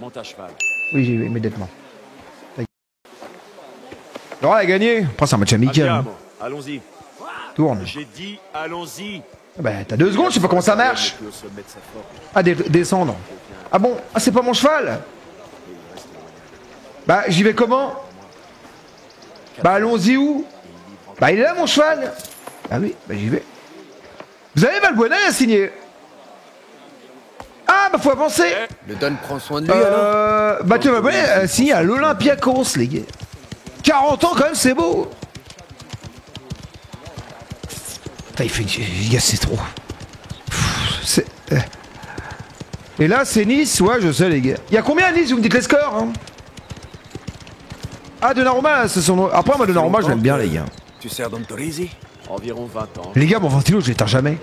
Monte à cheval. Oui, j'y vais immédiatement. Alors, elle a gagné. Après, c'est un match amical. Andiamo, allons-y. Tourne. J'ai dit allons-y. Bah, t'as 2 secondes, je sais pas comment ça marche. Au sommet de sa forme. Ah, descendre. Ah bon? Ah, c'est pas mon cheval? Bah, j'y vais comment? Bah, allons-y où? Bah, il est là, mon cheval. Ah oui, bah, j'y vais. Vous avez Valbuena à signer? Ah, bah, faut avancer. Le Don prend soin de lui, alors? Mathieu Valbuena a signé à l'Olympiakos, les gars. 40 ans, quand même, c'est beau. Putain, il fait... Les gars, c'est trop. C'est... Et là, c'est Nice, ouais, je sais, les gars. Il y a combien à Nice? Vous me dites les scores, hein? Ah, Donnarumma, c'est son nom. Après, moi, Donnarumma, je l'aime bien, les gars. Tu sers Don Torisi? Environ 20 ans. Les gars, mon ventilo, je l'éteins jamais.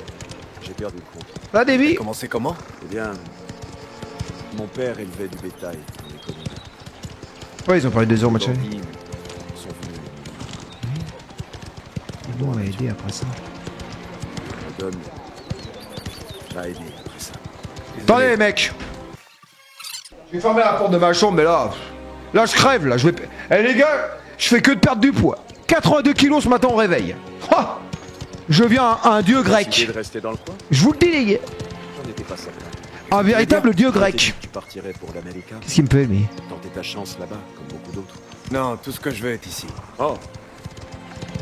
J'ai perdu le compte. Ah, Davy? Commencé comment? Eh bien, mon père élevait du bétail dans les collines. Ouais, ils ont parlé des heures, match. Les bambines sont venus. Ils vont aider après ça. Le Don m'a aidé après ça. Attendez, les mecs. Je vais fermer la porte de ma chambre, mais là... Là, je crève, là. Je vais... Eh, les gars, je fais que de perdre du poids. 82 kilos ce matin au réveil. Ha! Je viens un dieu grec. De rester dans le coin? Je vous le dis, les gars. J'en étais pas certain. Un véritable dieu grec. Tu partirais pour l'Amérique. Qu'est-ce qu'il me fait, lui? Tenter ta chance là-bas, comme beaucoup d'autres. Non, tout ce que je veux est ici. Oh,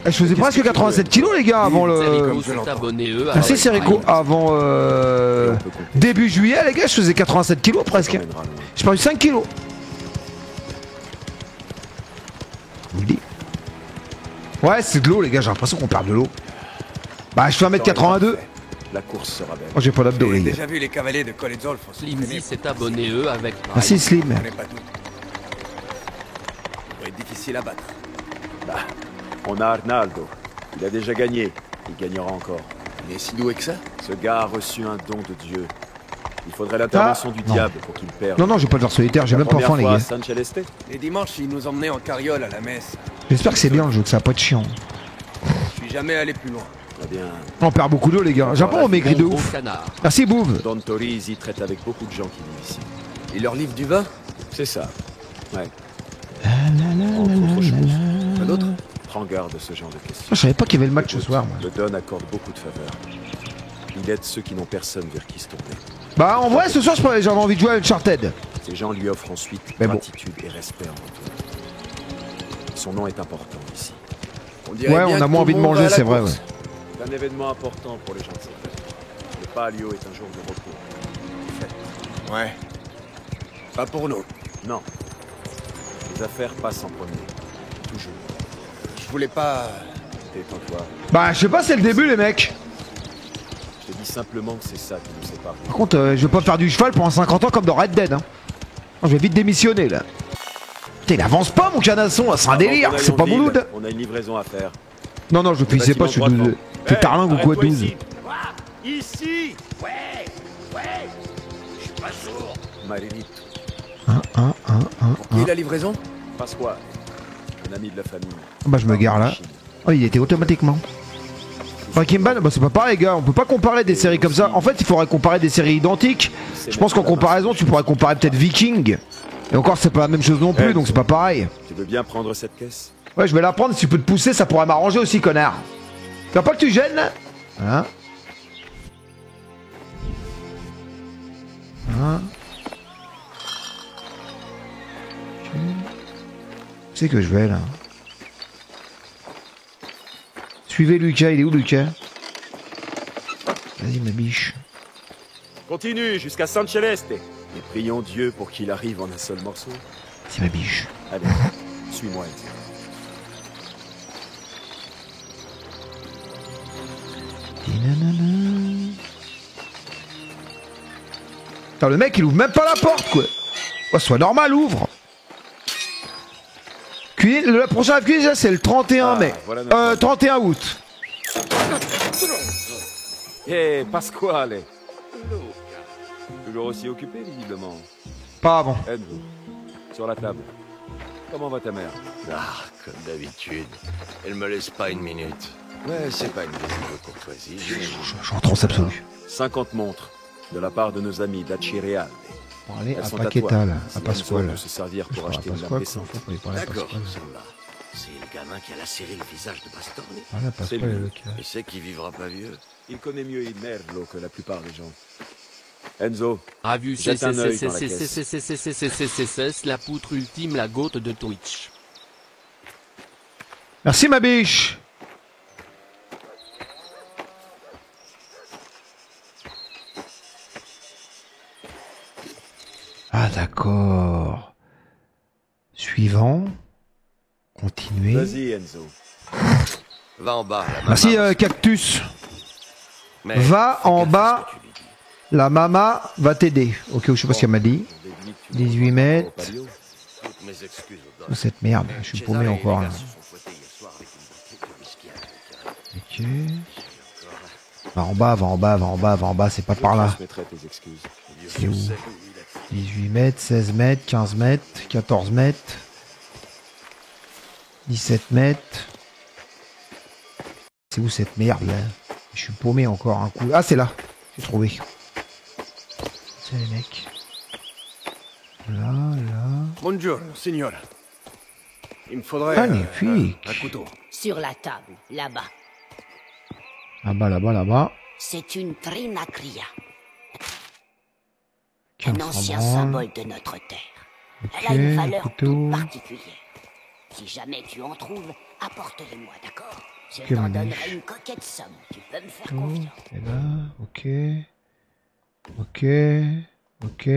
Je faisais presque 87 kilos, les gars, avant le... Serico s'est abonné eux. Merci, Serico. Avant début juillet, les gars, je faisais 87 kilos presque. t'emmènera loin. J'ai perdu 5 kilos. Je vous le dis. Ouais, c'est de l'eau, les gars, j'ai l'impression qu'on perd de l'eau. Bah, je fais 1m82. La course sera belle. Oh, j'ai pas d'abdos, J'ai les gars. déjà vu les cavaliers de Col et Zolfo. Slimzy s'est abonné eux avec Merci, Slim. On n'est pas tout. Ça va être difficile à battre. On a Arnaldo. Il a déjà gagné. Il gagnera encore. Il est si doué que ça? Ce gars a reçu un don de Dieu. Il faudrait l'intervention du non. diable pour qu'il perde. Non, non, j'ai pas de verre solitaire, j'ai La même pas première faim, les fois à gars. San Celeste. Les dimanches, ils nous emmenaient en carriole à la messe. J'espère que c'est bien le jeu, que ça va pas être chiant. Je suis jamais allé plus loin. Eh bien, On perd beaucoup d'eau, les gars. J'ai pas maigri de Gros ouf. canard. Merci, Bouve. Don Torisi traite avec beaucoup de gens qui vivent ici. Ils leur livrent du vin? C'est ça. Ouais. Entre autres choses. Pas d'autre? Prends garde de ce genre de questions. Je savais pas qu'il y avait le match ce soir, moi. Le Don accorde beaucoup de faveurs. Il aide ceux qui n'ont personne vers qui se tourner. Bah, en vrai, ce soir, j'avais envie de jouer à Uncharted. Ces gens lui offrent ensuite Mais bon. gratitude et respect en retour. Son nom est important ici. On dirait Ouais, bien on a que moins tout envie le de monde manger, va à la c'est vrai, course. ouais. C'est un événement important pour les gens de cette région. Le Palio est un jour de repos. Fête. Ouais. Pas pour nous. Non. Les affaires passent en premier. Toujours. Je voulais pas... Détends-toi. Bah, je sais pas, c'est le début, les mecs. Je te dis simplement que c'est ça qui nous sépare. Par contre, je vais pas faire du cheval pendant 50 ans comme dans Red Dead, hein. Non, je vais vite démissionner, là. Putain, il avance pas, mon canasson, là, c'est un délire, Avant qu'on c'est aille pas en ville, Mouloud. On a une livraison à faire. Non, non, je finissais pas, je suis 12. Fais tarlingue ou quoi, 12? Ici. Malédite. Qui est la livraison? Pasqua. Un ami de la famille. Bah, je me gare là. Oh, il était automatiquement. Breaking Bad, bah c'est pas pareil, gars. On peut pas comparer des séries comme ça. En fait, il faudrait comparer des séries identiques. Je pense qu'en comparaison, tu pourrais comparer peut-être Viking. Et encore, c'est pas la même chose non plus, donc c'est pas pareil. Tu veux bien prendre cette caisse? Ouais, je vais la prendre. Si tu peux te pousser, ça pourrait m'arranger aussi, connard. Tu vois pas que tu gênes là? Hein? Hein? Tu sais que je vais là. Suivez Lucas, il est où Lucas? Vas-y ma biche. Continue jusqu'à San Celeste. Et prions Dieu pour qu'il arrive en un seul morceau. C'est ma biche. Allez, suis-moi. Putain, le mec il ouvre même pas la porte quoi. Oh, soit normal, ouvre. La prochaine cuisine c'est le 31 mai. Voilà notre 31 août. Eh, Pasquale. Toujours aussi occupé, visiblement. Pas avant. Êtes-vous sur la table. Comment va ta mère? Ah, comme d'habitude. Elle me laisse pas une minute. Ouais, c'est pas une question de courtoisie. Je suis en transe absolue. 50 montres de la part de nos amis d'Acireale. Parler Elles à sont Paqueta, là, Si à Enzo Pasquale. veut se servir Je pour parle à acheter une lame Pasquale, descente. faut lui parler à D'accord, Pasquale. celle-là. C'est le gamin qui a lacéré le visage de Pastorni. Parler à C'est Pasquale, lui. le gars. Il sait qu'il vivra pas vieux. Il connaît mieux il Merlo que la plupart des gens. Enzo, A vu Jette un œil dans la la poutre ultime, la goutte de Twitch. Merci ma biche. Ah d'accord. Suivant. Continuer. vas-y Enzo. Va en bas. la Merci maman. Cactus. Mais Va fais en gaffe à bas. ce que tu lui dis. La mama va t'aider. Ok, je sais pas ce qu'elle m'a dit. On déduit que tu 18 manges mètres. au palio. Toutes mes excuses au Oh, gosse. cette merde, je suis César paumé et encore les là. gars se sont fouettés hier soir avec une bouteille de whisky avec. Ok. Va en bas, va en bas, va en bas, va en bas, c'est pas Je par là. transmettrai tes excuses. C'est où? 18 mètres, 16 mètres, 15 mètres, 14 mètres, 17 mètres. C'est où cette merde là? Je suis paumé encore un coup. Ah, c'est là. J'ai trouvé. C'est les mecs. Là, là. Buongiorno, signora. Il me faudrait Magnifique. un couteau. Sur la table, là-bas. Là-bas, là-bas, là-bas. C'est une trinacria, Qui un on s'en ancien branle. symbole de notre terre. Ok, Elle a une valeur couteau. toute particulière. Si jamais tu en trouves, apporte-les-moi, d'accord? Je Ok, t'en ma biche. donnerai une coquette somme. Tu peux me faire Couteau. confiance. Et là, ok. Ok. Ok.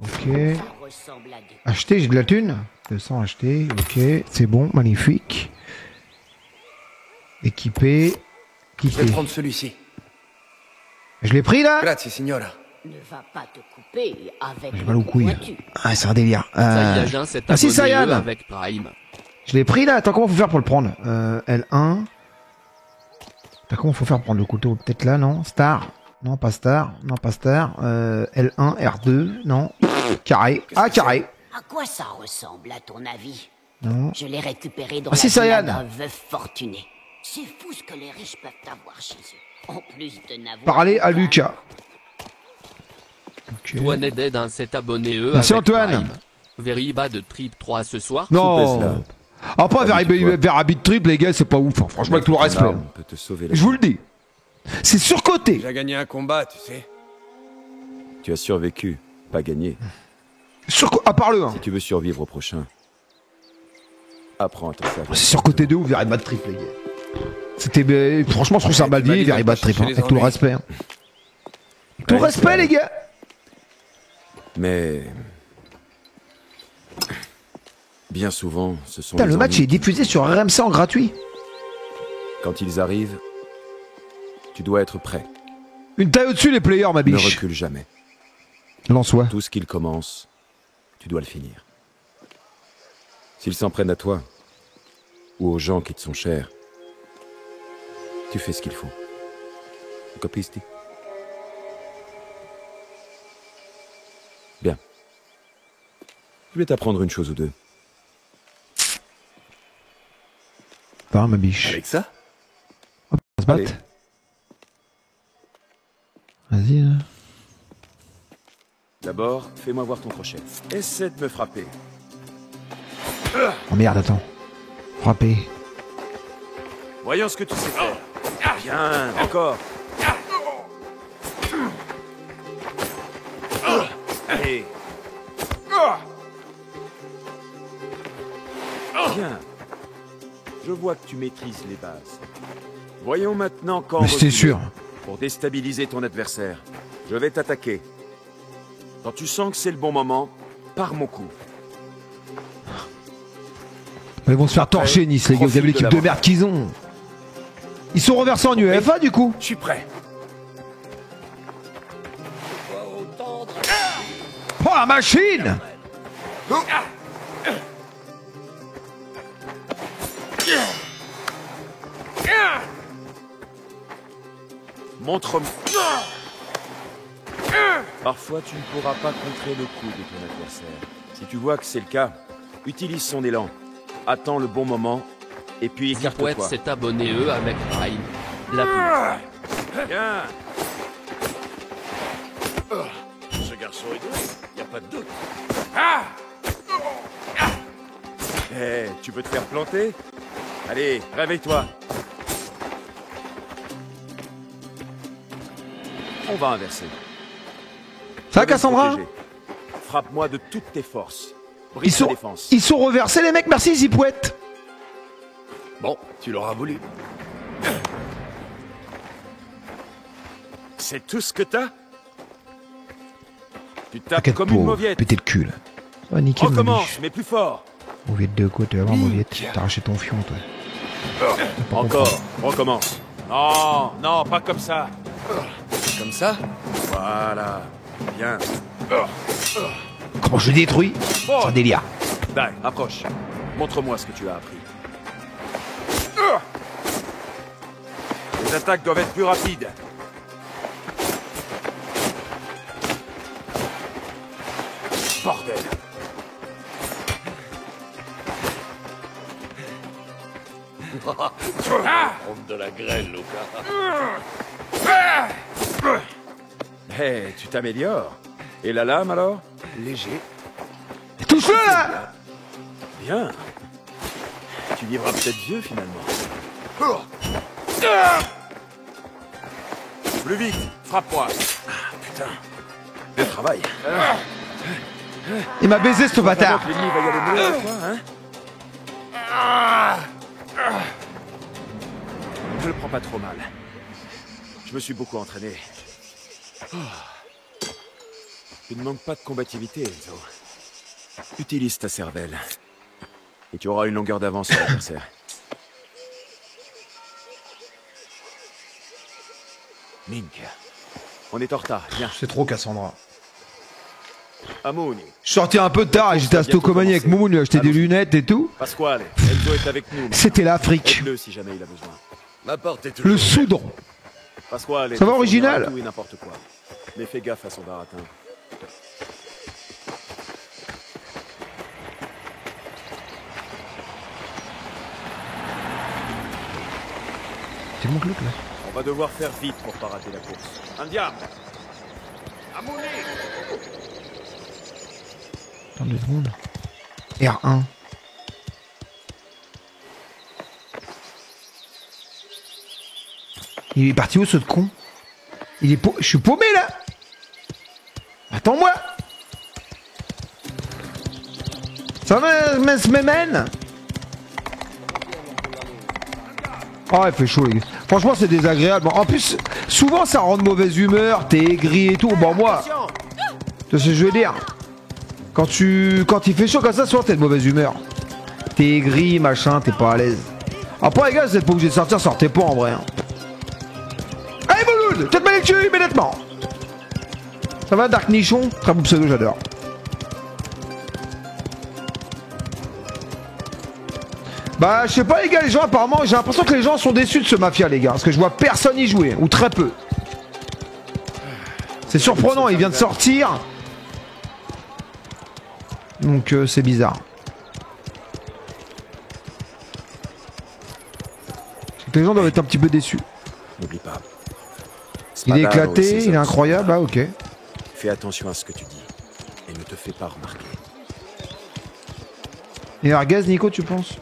Ok. Ça ressemble à des... Acheter, j'ai de la thune. 200 acheter, ok. C'est bon, magnifique. Équipé. Je vais Quitter. prendre celui-ci. Je l'ai pris là? Grazie, signora. Ne va pas te couper avec J'ai le mal aux couilles. pointu. Ah, c'est un délire. Saiyajin s'est Merci, abonné Saiyan. eux, avec Prime. Je l'ai pris là. Attends, comment faut faire pour le prendre? L1. Attends, comment faut faire pour prendre le couteau? Peut-être là, non? Star. Non, pas star. Non, pas star. L1, R2. Non. Carré. Ah, carré. À quoi ça ressemble, à ton avis? Non. Je l'ai récupéré dans Ah, la si, villa Saiyan. d'un veuf fortuné. C'est fou ce que les riches peuvent avoir chez eux. En plus de n'avoir... Parler à Lucas. Ok. Toine Dead s'est abonné eux, Merci, avec Antoine. Prime. Very Bad Trip 3 ce soir. Non. Soupèse-la. Après, Habite-toi. vers Habit Trip, les gars, c'est pas ouf. Hein. Franchement, avec tout le respect. L'arme peut te sauver la Je vous le dis. C'est surcoté. J'ai gagné un combat, tu sais. Tu as survécu, pas gagné. À part le 1. Si tu veux survivre au prochain, apprends à te servir. C'est surcoté de ouf, Very Bad Trip, les gars. C'était. Franchement, je trouve ça mal vieilli, Very Bad Trip. Hein, avec tout le respect. Hein. Avec tout le respect, les gars. Mais bien souvent, ce sont Putain, les le match ennuis. est diffusé sur RMC en gratuit. Quand ils arrivent, tu dois être prêt. Une taille au-dessus, les players, ma Ne biche. recule jamais. Lance-toi. Tout ce qu'ils commencent, tu dois le finir. S'ils s'en prennent à toi, ou aux gens qui te sont chers, tu fais ce qu'il faut. Capisti? Bien. Je vais t'apprendre une chose ou deux. Pas, ma biche. Avec ça? On se bat. Allez. Vas-y, là. D'abord, fais-moi voir ton crochet. Essaie de me frapper. Oh merde, attends. Frapper. Voyons ce que tu sais faire. Bien, encore. Allez. Bien. Je vois que tu maîtrises les bases. Voyons maintenant quand Mais c'était reculer. sûr. Pour déstabiliser ton adversaire, je vais t'attaquer. Quand tu sens que c'est le bon moment, pars mon coup. Ils vont se faire torcher, Nice, les gars. Vous avez profite de l'équipe de la merde qu'ils ont. Ils sont reversés en UEFA, du coup. Je suis prêt. Oh, la machine! Montre-moi. Parfois, tu ne pourras pas contrer le coup de ton adversaire. Si tu vois que c'est le cas, utilise son élan. Attends le bon moment, et puis Zipouette écarte-toi. s'est abonné eux, avec Prime. La poutre. Bien. Ce garçon est doué. Y a pas pas de doute. Tu veux te faire planter? Allez, réveille-toi. On va inverser. Ça va, Cassandra? Frappe-moi de toutes tes forces. Brise la défense. Ils sont reversés, les mecs, merci, Zipouette. Bon, tu l'auras voulu. C'est tout ce que t'as? Tu tapes T'inquiète comme pas, une mauviette. péter le cul, là. Ça va niquer, Recommence, mais plus fort. Mauviette de quoi, t'es vraiment mauviette. T'as arraché ton fion, toi. Encore, recommence. Non, non, pas comme ça. Comme ça? Voilà, bien. Comment je détruis? C'est un délire. Dai, approche. Montre-moi ce que tu as appris. Les attaques doivent être plus rapides. Bordel. Honte de la grêle, Luca. Hé, tu t'améliores. Et la lame alors? Léger. Touche-le, là! Bien. Tu vivras peut-être vieux finalement. Plus vite, frappe-moi. Putain. Le travail. Il m'a baisé, ce bâtard. L'ennemi va y aller mieux avec toi, hein? Je le prends pas trop mal. Je me suis beaucoup entraîné. Tu ne manques pas de combativité, Enzo. Utilise ta cervelle. Et tu auras une longueur d'avance sur l'adversaire. Mink. On est en retard, viens. C'est trop, Cassandra. Amoun. Je suis sorti un peu tard et j'étais à Stocomanie avec Momoun, lui acheter des lunettes et tout. Pasquale, Enzo est avec nous. C'était l'Afrique. Aide-le si jamais il a besoin. Ma porte est toujours Le Soudan. Pasquale, Ça va, te original? fournira tout et n'importe quoi. Mais fais gaffe à son baratin. C'est mon club, là. On va devoir faire vite pour pas rater la course. India. Attends 2 secondes. R1. Il est parti où, ce con? Il est Je suis paumé, là. Attends-moi. Ça me mène. Oh, il fait chaud, les gars. Franchement, c'est désagréable. En plus, souvent, ça rend de mauvaise humeur. T'es aigri et tout. Bon, moi, tu sais ce que je veux dire. Quand il fait chaud comme ça, souvent, t'es de mauvaise humeur. T'es aigri, machin, t'es pas à l'aise. Après, les gars, vous êtes pas obligé de sortir, sortez pas en vrai. Hein. Allez, Mouloud, peut-être mal dessus immédiatement. Ça va, Dark Nichon? Très bon pseudo, j'adore. Bah, je sais pas, les gars, les gens, apparemment, j'ai l'impression que les gens sont déçus de ce Mafia, les gars. Parce que je vois personne y jouer, ou très peu. C'est surprenant, il vient de sortir. Donc, c'est bizarre. Les gens doivent être un petit peu déçus. N'oublie pas. Il est Spadaro et éclaté, ses il est hommes incroyable, sont là. ah ok. Fais attention à ce que tu dis. Et ne te fais pas remarquer. Et Argaz, Nico, tu penses?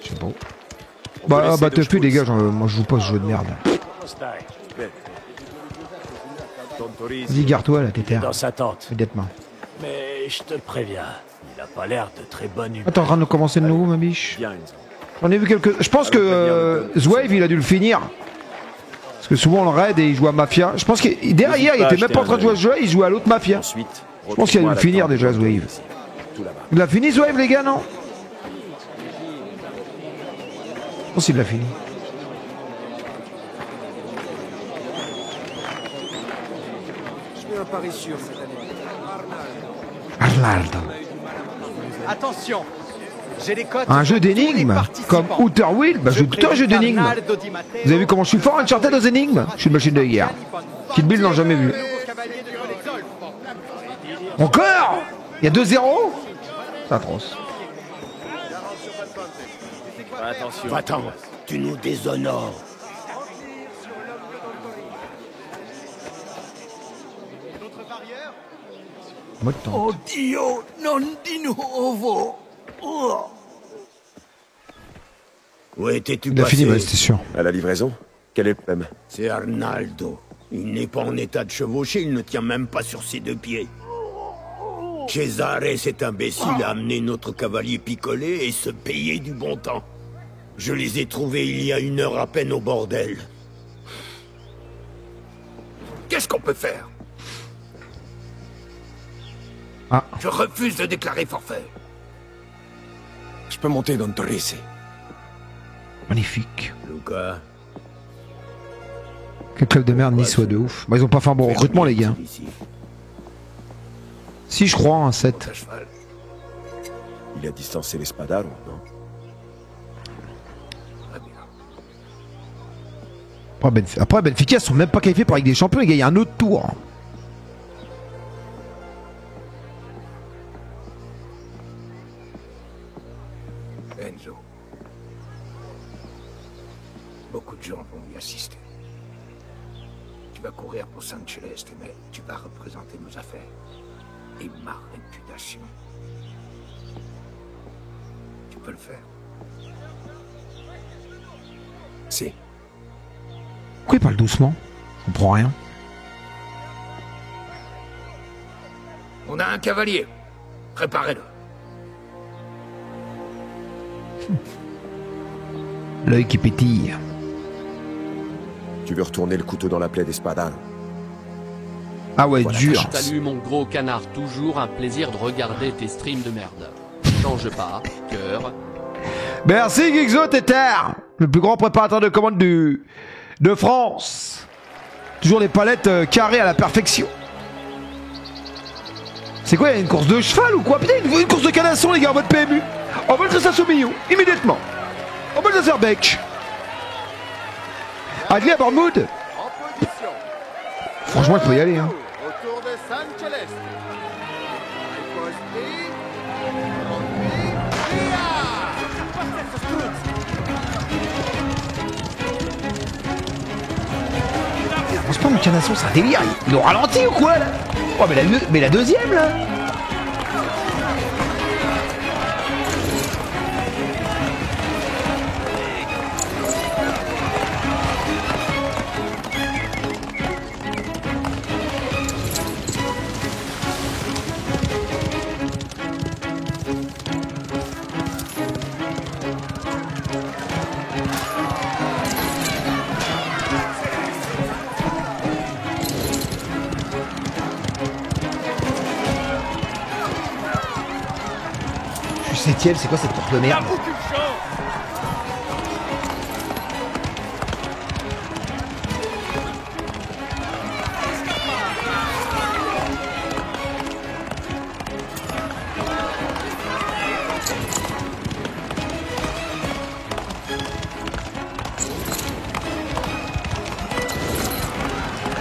Je sais pas. On peut Bah, laisser Battlefield, de les gars, Schultz. moi je joue pas ce jeu de merde. Tontoris. Vas-y, garde-toi là, t'es terre. Dans sa tente. Immédiatement. Mais je te préviens, il a pas l'air de très bonne humeur. Ah, t'es en train de commencer de nouveau, ma biche? Bien, Enzo. J'en ai vu quelques. Je pense que Zwave, il a dû le finir. Parce que souvent on le raid et il joue à Mafia. Je pense que derrière, il était même pas en train de jouer à ce jeu, il jouait à l'autre Mafia. Ensuite, Je pense qu'il a dû le finir déjà, Tontoris, Zwave. ici. Tout là-bas. Il a fini Zwave, les gars, non? Je pense qu'il l'a fini. Je fais un pari sûr cette année. Arnaldo. Attention, j'ai les codes. Un jeu d'énigmes comme Outer Wild, bah je joue tout un jeu d'énigmes. Vous avez vu comment je suis fort à Uncharted aux énigmes? Je suis une machine de guerre. Kill Bill n'ont jamais vu. Encore? Il y a 2-0? C'est atroce. Attention. Va-t'en, tu nous déshonores. Moi de temps. Dio, non di nuovo. Oh. Où étais-tu Il a passé? fini, bah, c'était sûr. À la livraison? Quel est le problème? C'est Arnaldo. Il n'est pas en état de chevaucher, il ne tient même pas sur ses 2 pieds. Cesare, cet imbécile, a amené notre cavalier picolé et se payer du bon temps. Je les ai trouvés il y a 1 heure à peine au bordel. Qu'est-ce qu'on peut faire? Ah. Je refuse de déclarer forfait. Je peux monter dans Torrese. Magnifique. Luca. Quel club de merde, niçois de ouf. Bah, ils ont pas fait un bon recrutement, les gars. Si, je crois, un 7. Il a distancé l'Espadaro, non? Après, Benfica, ils sont même pas qualifiés pour la Ligue des Champions, les gars. Il y a un autre tour. Enzo. Beaucoup de gens vont y assister. Tu vas courir pour San Celeste, mais tu vas représenter nos affaires. Et ma réputation. Tu peux le faire. Si. Pourquoi il parle doucement? Je comprends rien. On a un cavalier. Préparez-le. L'œil qui pétille. Tu veux retourner le couteau dans la plaie d'Espadaro? Ah ouais, Voilà, dur. Salut mon gros canard, toujours un plaisir de regarder tes streams de merde. Change pas, cœur. Merci Gigzo Téter, le plus grand préparateur de commandes de France. Toujours les palettes carrées à la perfection. C'est quoi, il y a une course de cheval ou quoi? Putain, une course de canasson les gars en mode PMU. On va le tresser à Saumillon, immédiatement. On va le Zerbeck. Adli à Bournemouth. Franchement, il faut y aller, hein. Autour de San Celeste. Avance pas mon canasson, c'est un délire. Ils l'ont ralenti ou quoi là? Oh mais la deuxième là. Je suis 7ème, c'est quoi cette course de merde?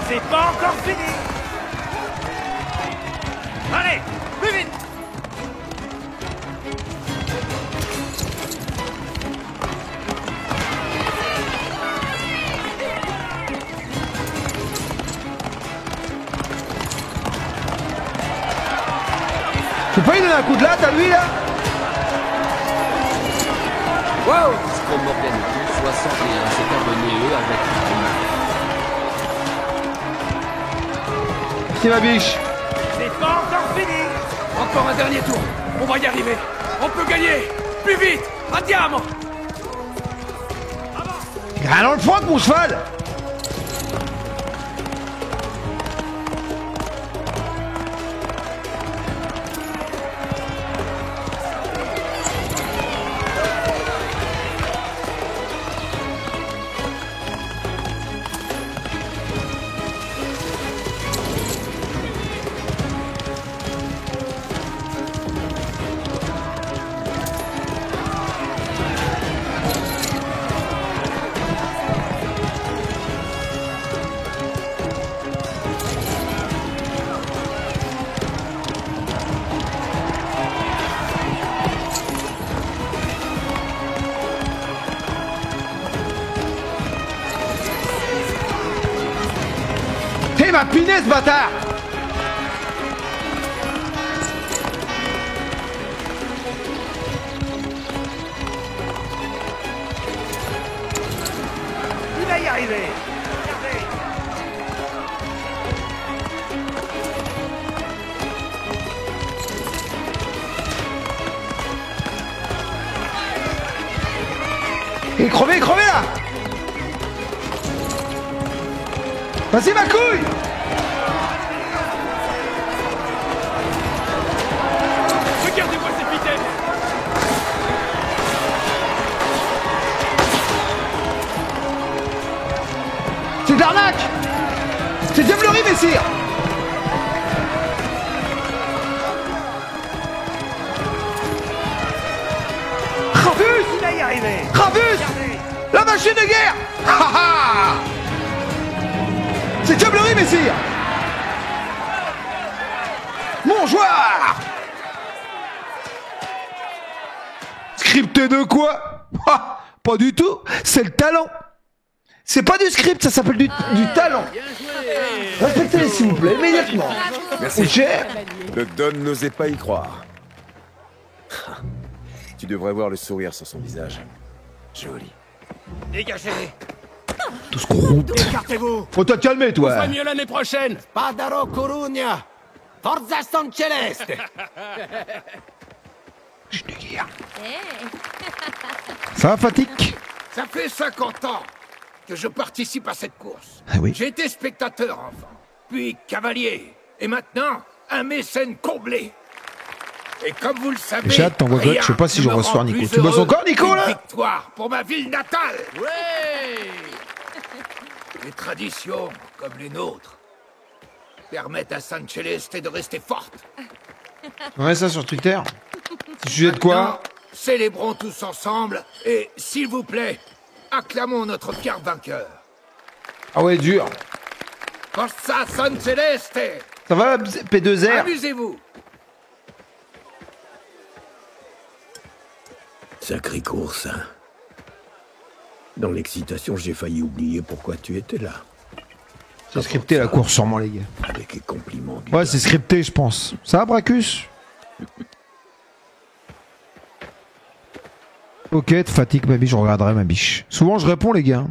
C'est pas encore fini. Allez, plus vite. Tu peux pas lui donner un coup de latte à lui là? Wow Scrum Morgan 61 s'est abonné eux avec C'est ma biche. C'est pas encore fini. Encore un dernier tour. On va y arriver. On peut gagner. Plus vite. Andiamo. Grain dans le front mon cheval. T'es ma pinesse, bâtard. Il est crevé là. Vas-y ma couille. Regardez-moi ces pitaines. C'est de l'arnaque. C'est diablerie, messire. Ravus. Il va y arriver. Ravus. La machine de guerre. Ha ha. C'est diablerie, messire. Mon joueur. Scripté de quoi? Ha, pas du tout. C'est le talent. C'est pas du script, ça s'appelle du talent. Respectez-les s'il vous plaît, immédiatement. Merci. Cher. Le Don n'osait pas y croire. Tu devrais voir le sourire sur son visage. Joli. Dégagez. Tout ce qu'on roule. Écartez-vous. Faut te calmer, On fera toi. mieux l'année prochaine. Padaro Coruña. Forza San Celeste. Je suis de guerre. Ça va, Fatik? Ça fait 50 ans que je participe à cette course. Ah oui. J'ai été spectateur enfant, puis cavalier, et maintenant un mécène comblé. Et comme vous le savez, Chat, t'envoies quoi? rien Je sais pas si ne je me reçois rend Nico. plus Tu bosses heureux encore, Nico, qu'une là? victoire pour ma ville natale. Ouais. Les traditions, comme les nôtres, permettent à San Celeste de rester forte. Ouais, ça sur Twitter. C'est sujet de quoi? Maintenant, célébrons tous ensemble et, s'il vous plaît, acclamons notre fier vainqueur. Ah ouais, dur. Forza San Celeste. Ça va, P2R? Amusez-vous. Sacrée course, hein. Dans l'excitation, j'ai failli oublier pourquoi tu étais là. C'est scripté la course, sûrement, les gars. Avec les compliments du Ouais, gars. c'est scripté, je pense. Ça va, Bracus? Ok, fatigue ma biche, je regarderai ma biche. Souvent, je réponds, les gars.